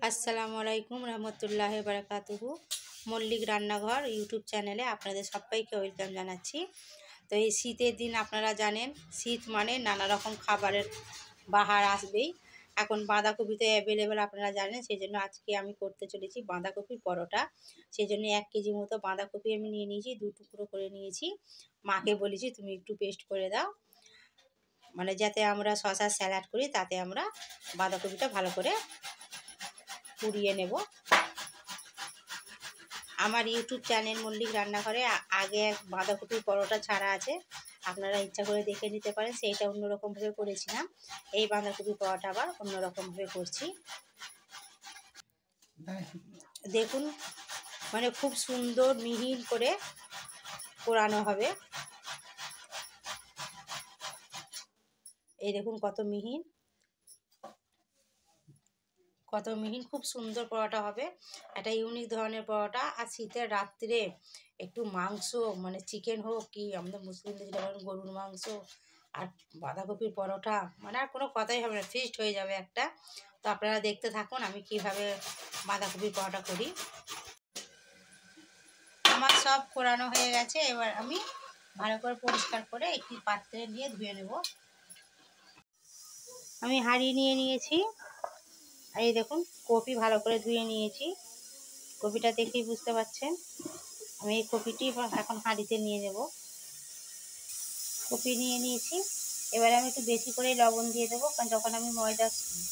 আসসালামু আলাইকুম রহমতুল্লাহ বারাকাতুহু। মল্লিক রান্নাঘর ইউটিউব চ্যানেলে আপনাদের সবাইকে ওয়েলকাম জানাচ্ছি। তো এই শীতের দিন আপনারা জানেন, শীত মানে নানা রকম খাবারের বাহার আসবেই। এখন বাঁধাকপি তো অ্যাভেলেবেল আপনারা জানেন, সেই জন্য আজকে আমি করতে চলেছি বাঁধাকপির পরোটা। সেই জন্য 1 কেজি মতো বাঁধাকপি আমি নিয়ে নিয়েছি, 2 টুকরো করে নিয়েছি। মাকে বলেছি তুমি একটু পেস্ট করে দাও, মানে যাতে আমরা শশার স্যালাড করি তাতে আমরা বাঁধাকপিটা ভালো করে পুড়িয়ে নেব। আমার ইউটিউব চ্যানেল মল্লিক রান্নাঘরে আগে এক বাঁধাকপির পরোটা ছাড়া আছে, আপনারা ইচ্ছা করে দেখে নিতে পারেন। সেইটা অন্যরকমভাবে করেছিলাম, এই বাঁধাকপির পরোটা আবার অন্যরকমভাবে করছি। দেখুন, মানে খুব সুন্দর মিহিন করে পোড়ানো হবে। এই দেখুন কত মিহিন, খুব সুন্দর পরোটা হবে। একটা ইউনিক ধরনের পরোটা। আর শীতের রাত্রে একটু মাংস, মানে চিকেন হোক কি আমাদের মুসলিমদের যেটা বলেন গরুর মাংস আর বাঁধাকপির পরোটা, মানে আর কোনো কথাই হবে না, ফিস্ট হয়ে যাবে একটা। তো আপনারা দেখতে থাকুন আমি কিভাবে বাঁধাকপির পরোটা করি। আমার সব কোরানো হয়ে গেছে, এবার আমি ভালো করে পরিষ্কার করে একটি পাত্রে নিয়ে ধুয়ে নেব। আমি হাঁড়ি নিয়ে নিয়েছি, আর এই দেখুন কপি ভালো করে ধুয়ে নিয়েছি। কপিটা দেখেই বুঝতে পারছেন। আমি এই কপিটি এখন হাঁড়িতে নিয়ে নেব। কপি নিয়ে নিয়েছি, এবারে আমি একটু বেশি করে লবণ দিয়ে দেবো, কারণ যখন আমি ময়দা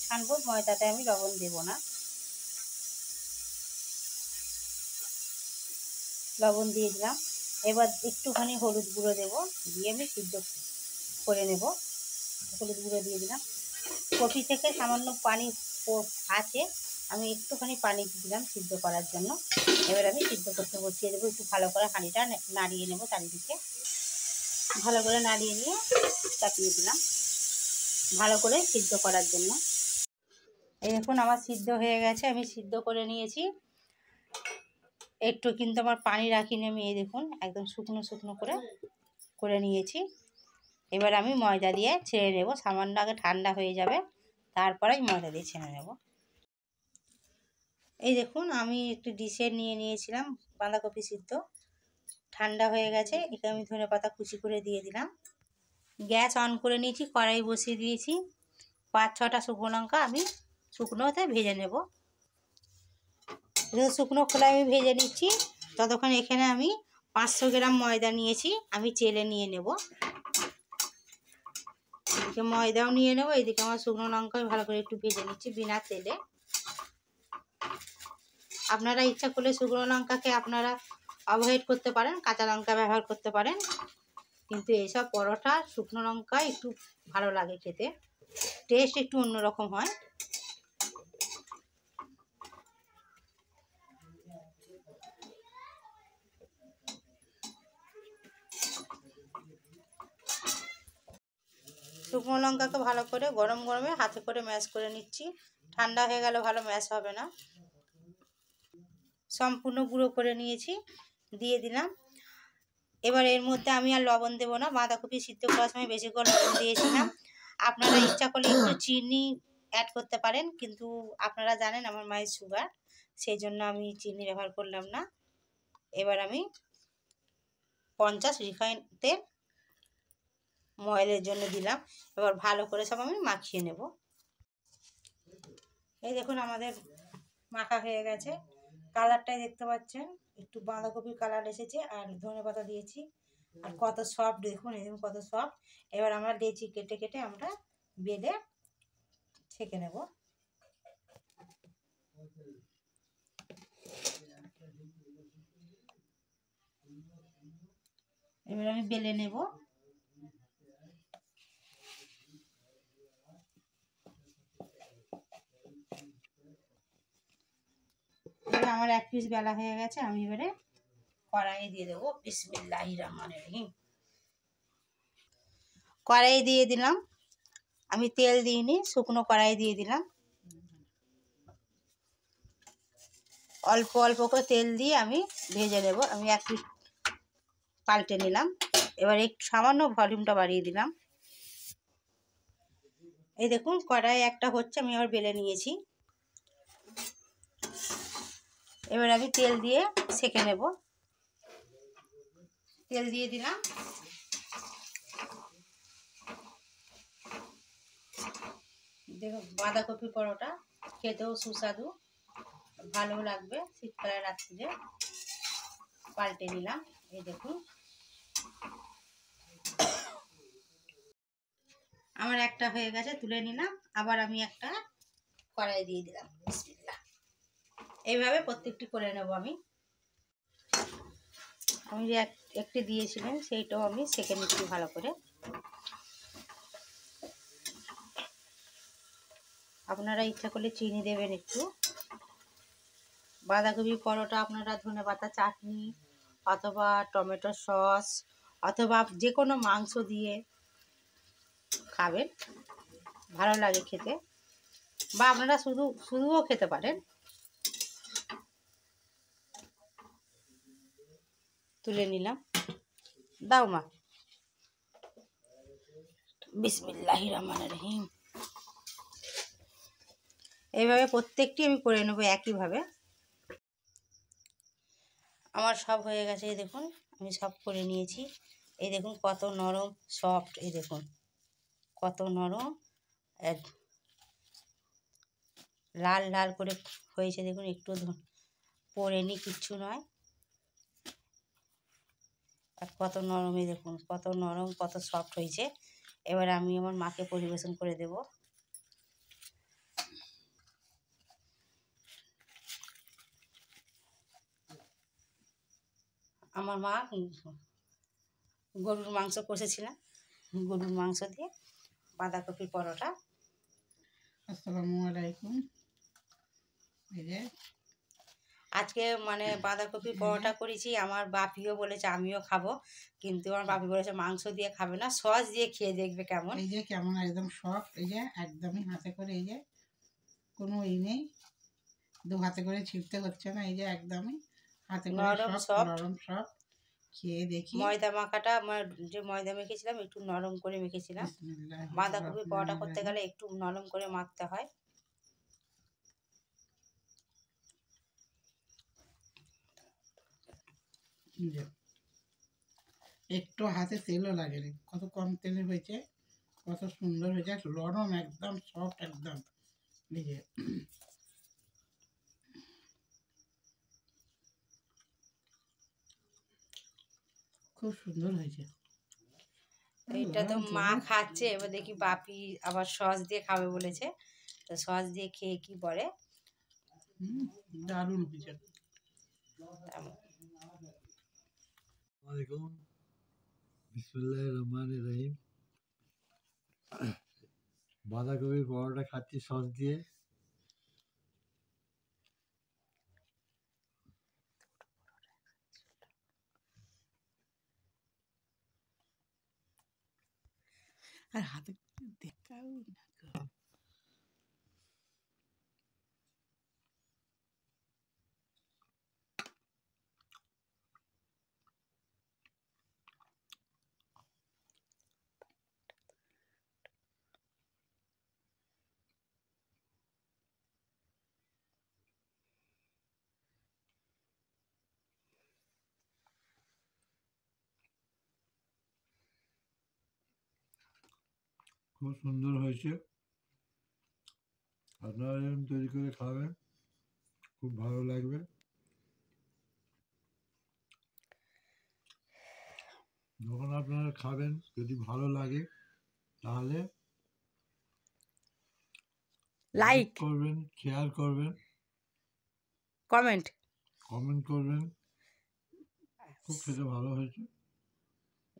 ছানবো ময়দাতে আমি লবণ দেব না। লবণ দিয়ে দিলাম। এবার একটুখানি হলুদ গুঁড়ো দেবো, দিয়ে আমি সিদ্ধ করে নেব। হলুদ গুঁড়ো দিয়ে দিলাম। কপি থেকে সামান্য পানি আছে, আমি একটুখানি পানি দিলাম সিদ্ধ করার জন্য। এবার আমি সিদ্ধ করতে বসিয়ে দেবো। একটু ভালো করে হাঁড়িটা নাড়িয়ে নেবো, চারিদিকে ভালো করে নাড়িয়ে নিয়ে চাপিয়ে দিলাম ভালো করে সিদ্ধ করার জন্য। এই দেখুন আমার সিদ্ধ হয়ে গেছে, আমি সিদ্ধ করে নিয়েছি। একটু কিন্তু আমার পানি রাখিনি আমি, এই দেখুন একদম শুকনো শুকনো করে নিয়েছি। এবার আমি ময়দা দিয়ে ছেড়ে নেব, সামান্য আগে ঠান্ডা হয়ে যাবে, তারপরে ময়দা দিয়ে ছেড়ে নেব। এই দেখুন আমি একটু ডিশে নিয়ে নিয়েছিলাম বাঁধাকপি সিদ্ধ, ঠান্ডা হয়ে গেছে। একে আমি ধনেপাতা কুচি করে দিয়ে দিলাম। গ্যাস অন করে নিয়েছি, কড়াই বসিয়ে দিয়েছি। 5-6টা শুকনো লঙ্কা আমি শুকনোতে ভেজে নেব। শুকনো খোলায় আমি ভেজে নিচ্ছি। ততক্ষণ এখানে আমি 500 গ্রাম ময়দা নিয়েছি, আমি চেলে নিয়ে নেব। এদিকে ময়দাও নিয়ে নেব, এদিকে আমার শুকনো লঙ্কা আমি ভালো করে একটু ভেজে নিচ্ছি বিনা তেলে। আপনারা ইচ্ছা করলে শুকনো লঙ্কাকে আপনারা অ্যাভয়েড করতে পারেন, কাঁচা লঙ্কা ব্যবহার করতে পারেন, কিন্তু এইসব পরোটা শুকনো লঙ্কা একটু ভালো লাগে খেতে, টেস্ট একটু অন্যরকম হয়। শুকনো লঙ্কাকে ভালো করে গরম গরমে হাতে করে ম্যাশ করে নিচ্ছি, ঠান্ডা হয়ে গেলে ভালো ম্যাশ হবে না। সম্পূর্ণ গুঁড়ো করে নিয়েছি, দিয়ে দিলাম। এবার এর মধ্যে আমি আর লবণ দেবো না, বাঁধাকপি সিদ্ধ করার সময় বেশি করে লবণ দিয়েছিলাম। আপনারা ইচ্ছা করলে একটু চিনি অ্যাড করতে পারেন, কিন্তু আপনারা জানেন আমার মায়ের সুগার, সেই জন্য আমি চিনি ব্যবহার করলাম না। এবার আমি 50 রিফাইন তেল ময়েলের জন্য দিলাম। এবার ভালো করে সব আমি মাখিয়ে নেব। এই দেখুন আমাদের মাখা হয়ে গেছে, কালারটাই দেখতে পাচ্ছেন, একটু বাঁধাকপির কালার এসেছে, আর ধনেপাতা দিয়েছি, আর কত সফট দেখুন, এই দেখুন কত সফট। এবার আমরা লেচি কেটে কেটে আমরা বেলে ছেঁকে নেব। এবার আমি বেলে নেব। এবার আমার 1 পিস বেলা হয়ে গেছে, আমি এবারে কড়াইয়ে দিয়ে দেবো। বিসমিল্লাহির রহমানির রহিম। কড়াই দিয়ে দিলাম, আমি তেল দিইনি, শুকনো কড়াই দিয়ে দিলাম। অল্প অল্প করে তেল দিয়ে আমি ভেজে নেব। আমি 1 পিস পাল্টে নিলাম। এবার একটু সামান্য ভলিউমটা বাড়িয়ে দিলাম। এই দেখুন কড়াই একটা হচ্ছে, আমি আবার বেলে নিয়েছি। এবার আমি তেল দিয়ে সেঁকে নেব। তেল দিয়ে দিলাম। দেখো বাঁধাকপি পরোটা খেতেও সুস্বাদু, ভালো লাগবে শীতকালে রাত্রিরে। পাল্টে নিলাম, এই দেখুন আমার একটা হয়ে গেছে, তুলে নিলাম। আবার আমি একটা কড়াই দিয়ে দিলাম। বিসমিল্লাহ। এইভাবে প্রত্যেকটি করে নেব। আমি যে একটি দিয়েছিলেন সেইটাও আমি সেঁকে নিচ্ছি ভালো করে। আপনারা ইচ্ছা করলে চিনি দেবেন একটু। বাঁধাকপি পরোটা আপনারা ধনেপাতা চাটনি অথবা টমেটো সস অথবা যে কোনো মাংস দিয়ে খাবেন, ভালো লাগে খেতে। বা আপনারা শুধুও খেতে পারেন। তুলে নিলাম। দাও মা। বিসমিল্লাহির রহমানির রহিম। এইভাবে প্রত্যেকটি আমি করে নেব একইভাবে। আমার সব হয়ে গেছে, এই দেখুন আমি সব করে নিয়েছি। এই দেখুন কত নরম সফট, এই দেখুন কত নরম, লাল লাল করে হয়েছে। দেখুন একটু পড়েনি, কিচ্ছু নয়। আর কত নরম, এই দেখুন কত নরম, কত সফট হয়েছে। এবার আমি আমার মাকে পরিবেশন করে দেব। আমার মা গরুর মাংস কষেছিলাম, গরুর মাংস দিয়ে বাঁধাকপির পরোটা। আসসালামু আলাইকুম। আজকে মানে বাঁধাকপি পরোটা করেছি। আমার বাপিও বলেছে আমিও খাবো, কিন্তু আমার বাপি বলেছে মাংস দিয়ে খাবে না, সস দিয়ে খেয়ে দেখবে কেমন। এই যে কেমন একদম সফট, এই যে একদমই হাতে করে, এই যে কোনো নেই, দু হাতে করে ছিপতে হচ্ছে না, এই যে একদমই হাতে করে নরম সফট, সফট। নরম সফট। খেয়ে দেখি। ময়দা মাখাটা যে ময়দা মেখেছিলাম একটু নরম করে মেখেছিলাম। বাঁধাকপি পরোটা করতে গেলে একটু নরম করে মাখতে হয়। একটু হাতে তেলও লাগেনি, কত কম তেলে হয়েছে, কত সুন্দর হয়েছে, নরম একদম সফট একদম। এই যে খুব সুন্দর হয়েছে। এইটা তো মা খাচ্ছে, এবার দেখি বাপি আবার সস দিয়ে খাবে বলেছে, তো সস দিয়ে খেয়ে কি বলে। দারুণ হয়েছে। আসসালামু বিসমিল্লাহির রহমানির রহিম। বাঁধাকপির পরোটা খাচ্ছি সস দিয়ে। আর হাতে দেখাও না। খুব সুন্দর হয়েছে। আপনারা এরকম তৈরি করে খাবেন, খুব ভালো লাগবে। যখন আপনারা খাবেন যদি ভালো লাগে তাহলে লাইক করবেন, শেয়ার করবেন, কমেন্ট করবেন। খুব খেতে ভালো হয়েছে।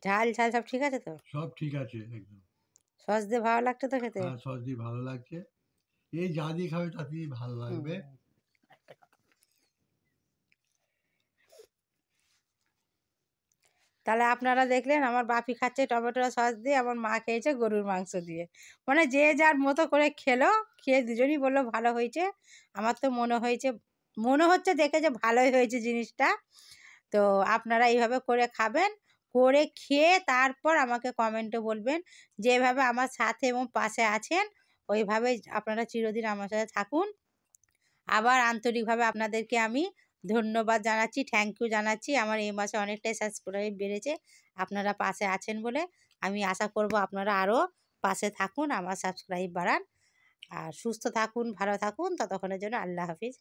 ঝাল ঝাল সব ঠিক আছে তো? সব ঠিক আছে একদম। সস দিয়ে ভালো লাগছে তো খেতে? হ্যাঁ, সস দিয়ে ভালো লাগছে। এই যা দিয়ে খাবে তাতেই ভালো লাগবে। তাহলে আপনারা দেখলেন আমার বাপি খাচ্ছে টমেটো সস দিয়ে, আমার মা খেয়েছে গরুর মাংস দিয়ে। মানে যে যার মতো করে খেলো, খেয়ে দুজনই বললো ভালো হয়েছে। আমার তো মনে হচ্ছে দেখে যে ভালোই হয়েছে জিনিসটা। তো আপনারা এইভাবে করে খাবেন, করে খেয়ে তারপর আমাকে কমেন্টে বলবেন। যেভাবে আমার সাথে এবং পাশে আছেন ওইভাবেই আপনারা চিরদিন আমার সাথে থাকুন। আবার আন্তরিকভাবে আপনাদেরকে আমি ধন্যবাদ জানাচ্ছি, থ্যাংক ইউ জানাচ্ছি। আমার এই মাসে অনেকটাই সাবস্ক্রাইব বেড়েছে আপনারা পাশে আছেন বলে। আমি আশা করব আপনারা আরও পাশে থাকুন, আমার সাবস্ক্রাইব বাড়ান। আর সুস্থ থাকুন, ভালো থাকুন, ততক্ষণের জন্য আল্লাহ হাফিজ।